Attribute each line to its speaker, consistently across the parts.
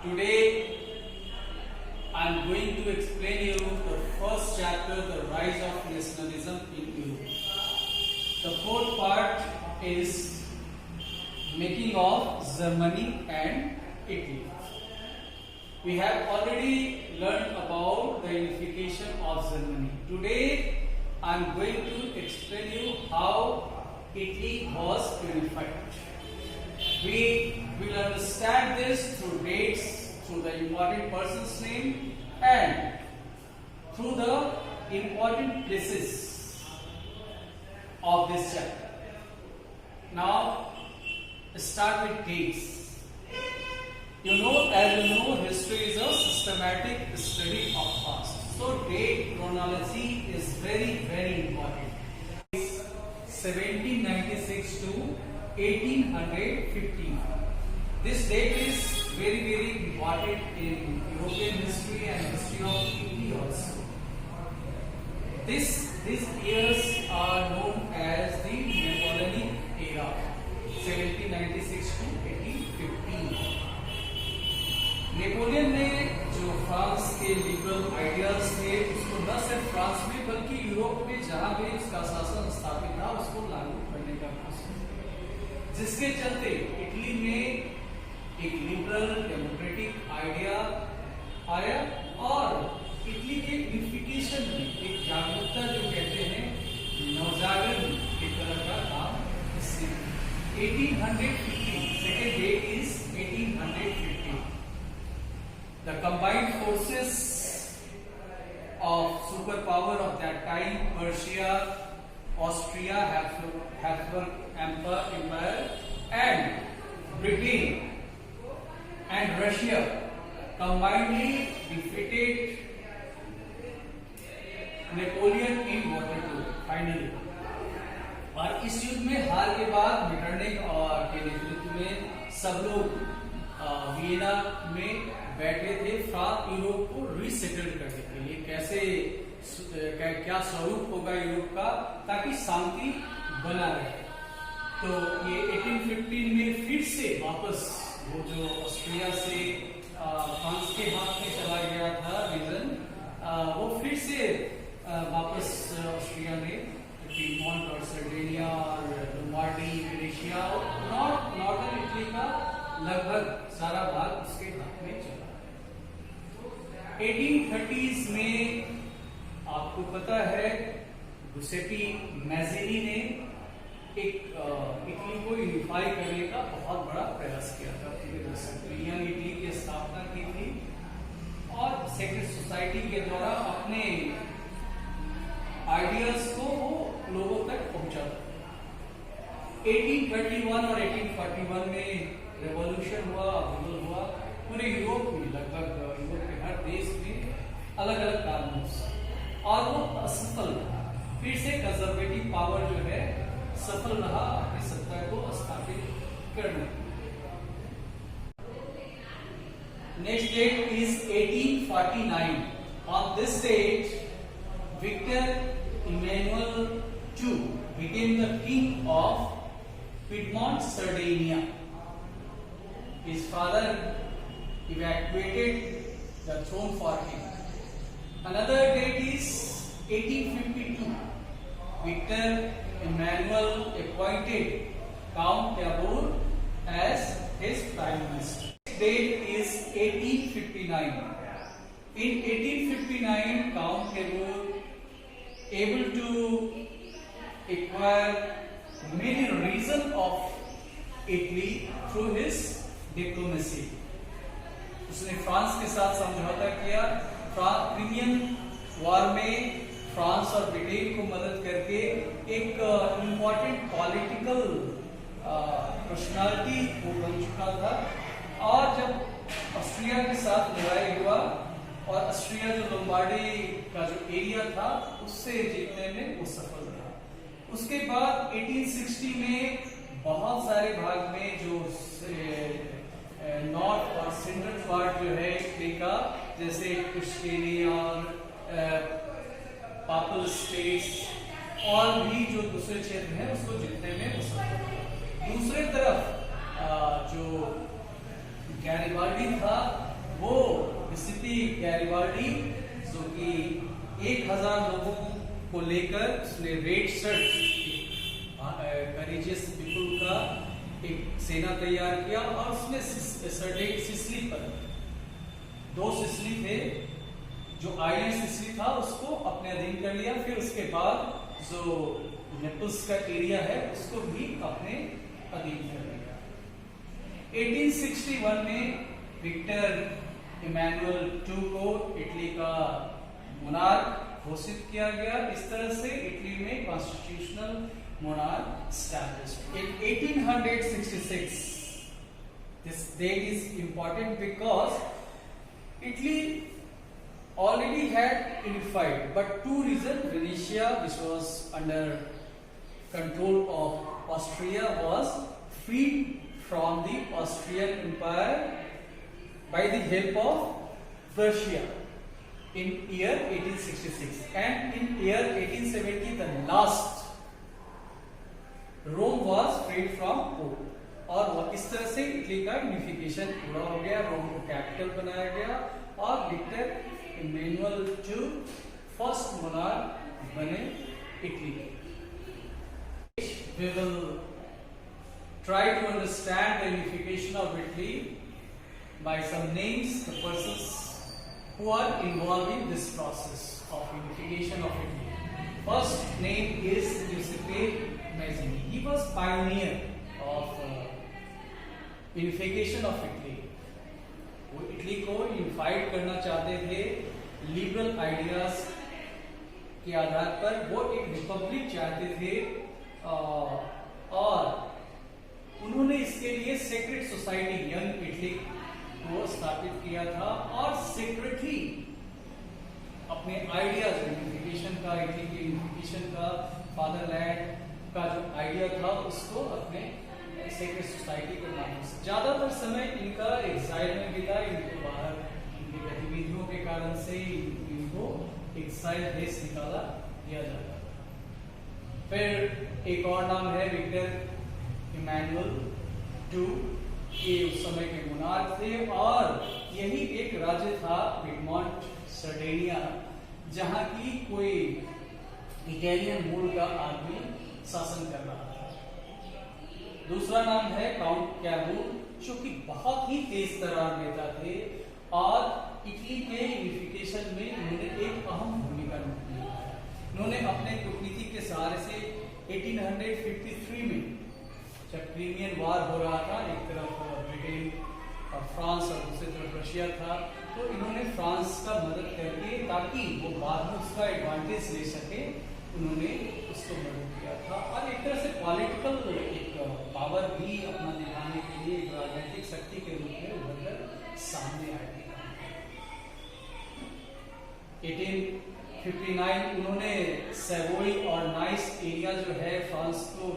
Speaker 1: Today I am going to explain you the first chapter, the rise of nationalism in Europe. The fourth part is making of Germany and Italy. We have already learned about the unification of Germany. Today I am going to explain you how Italy was unified. We will understand this through dates, through the important person's name, and through the important places of this chapter. Now, start with dates. As you know, history is a systematic study of past. So, date chronology is very, very important. 1796 to 1815. This date is very, very important in European history and history of Italy also. These years are known as the Napoleonic era, 1796 to 1815. Napoleon ने जो France के liberal ideas थे उसको न सिर्फ France में बल्कि Europe में जहां भी उसका शासन स्थापित था उसको लागू करने का कोशिश, जिसके चलते इटली में एक लिबरल डेमोक्रेटिक आइडिया आया और इटली के यूनिफिकेशन में एक जागरूकता जो कहते हैं नवजागरण की तरह का काम इससे 1815 second date is 1815. The combined forces of superpower of that time, Persia, Austria, Habsburg Empire, and Britain and Russia combinedly defeated Napoleon in Waterloo finally. और इस युद्ध में हार के बाद मेटरनिख और के नेतृत्व में सब लोग वियना में बैठे थे यूरोप को रीसेटल करने के लिए, कैसे क्या स्वरूप होगा यूरोप का ताकि शांति बना रहे. तो ये 1815 में फिर से वापस वो जो ऑस्ट्रिया से फ्रांस के हाथ में चला गया था रीजन, वो फिर से वापस ऑस्ट्रिया में पीमॉन्ट और सर्डेनिया और लोम्बार्डी, वेनेशिया और नॉर्दर्न इटली का लगभग सारा भाग उसके हाथ में चला. 1830s में आपको पता है गुसेपी मैज़ेनी ने एक इटली को यूनिफाई करने का बहुत बड़ा प्रयास किया था. यंग इटली की स्थापना की थी और सेक्रेट सोसाइटी के द्वारा अपने आइडियाज को वो लोगों तक पहुंचा था. 1831 और 1841 में रेवोल्यूशन हुआ, अपील हुआ पूरे यूरोप में, लगभग यूरोप के हर देश में अलग अलग कारणों से, और वो असफल रहा. फिर से कंजर्वेटिव पावर जो है सफल रहा अपनी सत्ता को स्थापित करने. Next date is 1849. On this date Victor Emmanuel II became the king of Piedmont, Sardinia. His father evacuated the throne for him. Another date is 1852. Victor Emmanuel appointed Count Tabor as his prime minister. This date is 1859. In 1859, Count Tabor able to acquire many regions of Italy through his diplomacy. उसने France के साथ समझौता किया. Crimean war में France और Britain को मदद करके एक इम्पोर्टेंट पॉलिटिकल पर्सनालिटी वो बन चुका था. और जब ऑस्ट्रिया के साथ लड़ाई हुआ और ऑस्ट्रिया जो लोम्बार्डी का जो एरिया था उससे जीतने में वो सफल रहा. उसके बाद 1860 में बहुत सारे भाग में जो नॉर्थ और सेंट्रल पार्ट जो है इटली का, जैसे टस्केनी और पापल स्टेट्स और भी जो दूसरे क्षेत्र हैं उसको जीतने में वो सफल रहा. दूसरे तरफ जो गैरिबाल्डी था गिसेपी गैरिबाल्डी, जो कि 1000 लोगों को लेकर उसने रेड शर्ट करेजियस पीपल का एक सेना तैयार किया और उसने सिसिली पर 2 सिसिली थे, जो आइलैंड सिसिली था उसको अपने अधीन कर लिया। फिर उसके बाद जो नेपल्स का एरिया है उसको भी अपने अधीन कर लिया। 1861 में विक्टर इमैनुअल II को इटली का मोनार्क घोषित किया गया। इस तरह से इटली में constitutional monarch established in 1866. This date is important because Italy already had unified, but 2 regions, Venetia, which was under control of Austria, was freed from the Austrian Empire by the help of Prussia in year 1866, and in year 1870 the last Rome was freed from Pope. और इस तरह से Italy का unification पूरा हो गया, रोम को capital बनाया गया और Victor Emmanuel II first monarch बने इटली के। We will try to understand the unification of Italy by some names, the persons who are involved in this process of unification of Italy. First name is Giuseppe Mazzini. He was pioneer of unification of Italy. वो Italy को unified करना चाहते थे liberal ideas के आधार पर। वो एक Republic चाहते थे और उन्होंने इसके लिए सेक्रेट सोसाइटी यंग इटली को स्थापित किया था और सेक्रेटली अपने आइडियाज यूनिफिकेशन का, इटली के यूनिफिकेशन का, फादरलैंड का जो आइडिया था उसको अपने सेक्रेट सोसाइटी के माध्यम से। ज्यादातर समय इनका एग्जाइल में बीता, इनको बाहर इनकी गतिविधियों के कारण से इनको एग्जाइल देश निकाला दिया जाता था। फिर एक और नाम है विक्टर इमैनुअल II, ये उस समय के मोनार्क थे और यही एक राज्य था पिडमॉन्ट सर्डेनिया, जहां की कोई इटालियन मूल का आदमी शासन कर रहा था। दूसरा नाम है काउंट कैबूल, जो कि बहुत ही तेज तर्रार नेता थे और इटली के यूनिफिकेशन में इन्होंने एक अहम भूमिका निभाई। इन्होंने अपने कूटनीति के सहारे से 1853 में जब क्रीमियन वार हो रहा था, एक तरफ ब्रिटेन और फ्रांस और दूसरी तरफ रशिया था, तो इन्होंने फ्रांस का मदद करके ताकि वो बाद में उसका एडवांटेज ले सके, उन्होंने उसको मदद किया था। और एक तरह से पॉलिटिकल एक पावर भी अपना दिखाने के लिए एक राजनीतिक शक्ति के रूप में उभरकर सामने आए थे। 1859 उन्होंने सेवोई और नाइस एरिया जो है फ्रांस को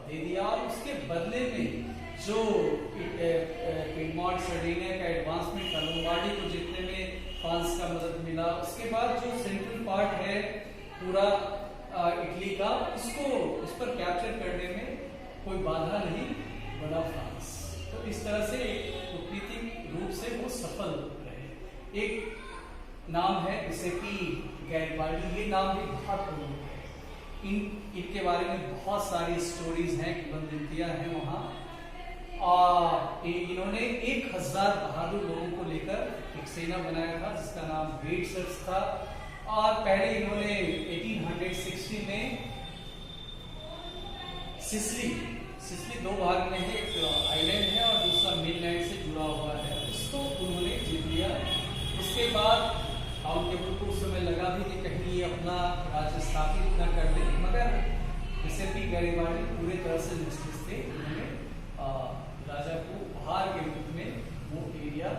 Speaker 1: दे दिया और उसके बदले में जो पिडमॉन्ट सर्डेनिया का एडवांसमेंट था, लोम्बार्डी को जीतने में फ्रांस का मदद मिला। उसके बाद जो सेंट्रल पार्ट है पूरा इटली का, उसको उस पर कैप्चर करने में कोई बाधा नहीं बना फ्रांस। तो इस तरह से कूटनीतिक रूप से वो सफल रहे। एक नाम है गिसेपी गैरिबाल्डी, ये नाम भी बहुत प्रमुख है। इनके बारे में बहुत सारी स्टोरीज हैं, किंवदंतियां हैं वहाँ। और इन्होंने 1000 बहादुर लोगों को लेकर एक सेना बनाया था जिसका नाम रेड शर्ट था। और पहले इन्होंने 1860 में सिसिली 2 भाग में है, एक आइलैंड है और दूसरा मेनलैंड से जुड़ा हुआ है, उसको उन्होंने जीत लिया। उसके बाद काउंट कैबूल को उस समय लगा भी कि कहीं ये अपना राज्य स्थापित न कर ले, मगर गिसेपी गैरिबाल्डी पूरे तरह से निष्ठित थे। उन्होंने राजा को उपहार के रूप में वो एरिया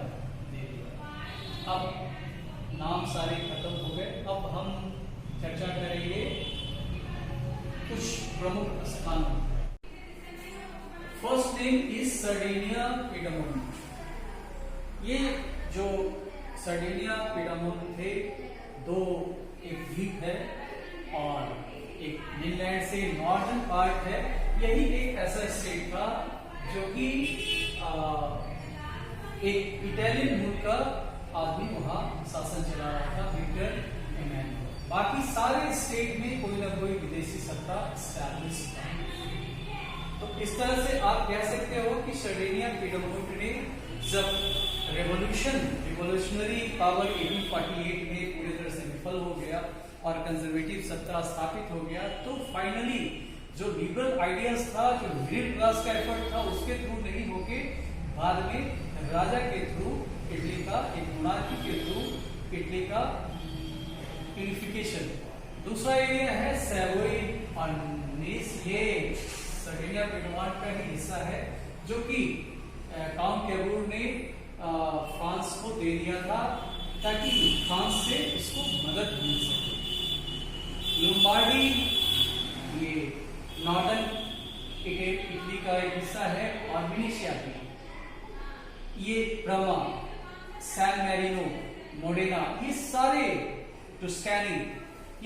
Speaker 1: दे दिया। अब नाम सारे खत्म हो गए, अब हम चर्चा करेंगे कुछ प्रमुख स्थानों। First name is Sardinia Piedmont. ये जो सर्डेनिया पिडामोंट थे, 2 एक द्वीप है और एक मेनलैंड से नॉर्दर्न पार्ट है। यही एक ऐसा स्टेट था जो कि एक इटालियन मूल का आदमी वहां शासन चला रहा था, विक्टर एमेनुअल। बाकी सारे स्टेट में कोई ना कोई विदेशी सत्ता एस्टैब्लिश था। तो इस तरह से आप कह सकते हो कि सर्डेनिया पिडमोंट ने जब रिवोल्यूशनरी पावर 1848 में पूरी तरह से विफल हो गया और कंजर्वेटिव सत्ता स्थापित हो गया, तो फाइनली जो लिबरल आइडियाज था, जो मिडिल क्लास का एफर्ट था, उसके थ्रू नहीं होके बाद में राजा के थ्रू इटली का, एक मोनार्की के थ्रू इटली का यूनिफिकेशन। दूसरा एरिया है सैवोई और नीस, ये सर्डेनिया पिडमोंट का ही हिस्सा है, जो कि काउंट कैबूर ने फ्रांस को दे दिया था ताकि फ्रांस से इसको मदद मिल सके। लोम्बार्डी ये नॉर्दर्न इटली का एक हिस्सा है, और वेनेशिया की ये ब्रह्मा, सैन मैरिनो, मोडेना, ये सारे टस्कैनी,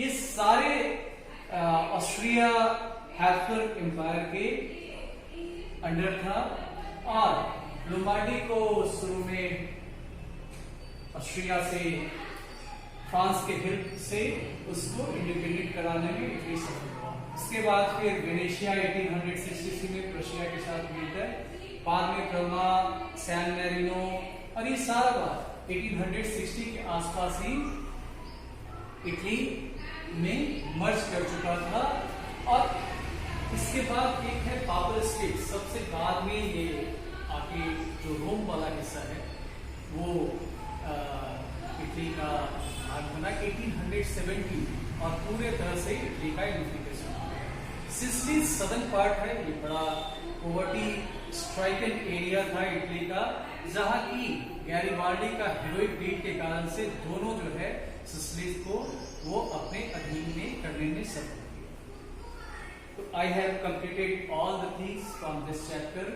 Speaker 1: ये सारे ऑस्ट्रिया हैब्सबर्ग एम्पायर के अंडर था। और लोम्बार्डी को शुरू में ऑस्ट्रिया से, फ्रांस के हेल्प से उसको इंडिपेंडेंट कराने में इटली सफल हुआ। इसके बाद फिर वेनेशिया 1863 में प्रशिया के साथ मिलता है, बाद में ब्रह्मा, सैन मैरिनो, और ये सारा बात 1860 के आसपास ही इटली में मर्ज कर चुका था। और इसके बाद एक है पापल स्टेट, सबसे बाद में ये आके जो रोम वाला हिस्सा है वो इटली का भाग बना 1870, और पूरे तरह से इटली का यूनिफिकेशन हो गया। सिसिली सदर्न पार्ट है, ये बड़ा पोवर्टी स्ट्राइकन एरिया था इटली का, जहां की गैरिबाल्डी का हीरोइक डीड के कारण से दोनों जो है सिसिली को वो अपने अधीन में करने में सफल हुए। तो I have completed all the things from this chapter.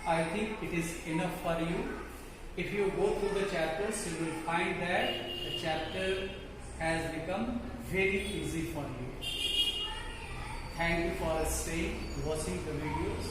Speaker 1: I think it is enough for you. If you go through the chapters, you will find that the chapter has become very easy for you. Thank you for staying, watching the videos.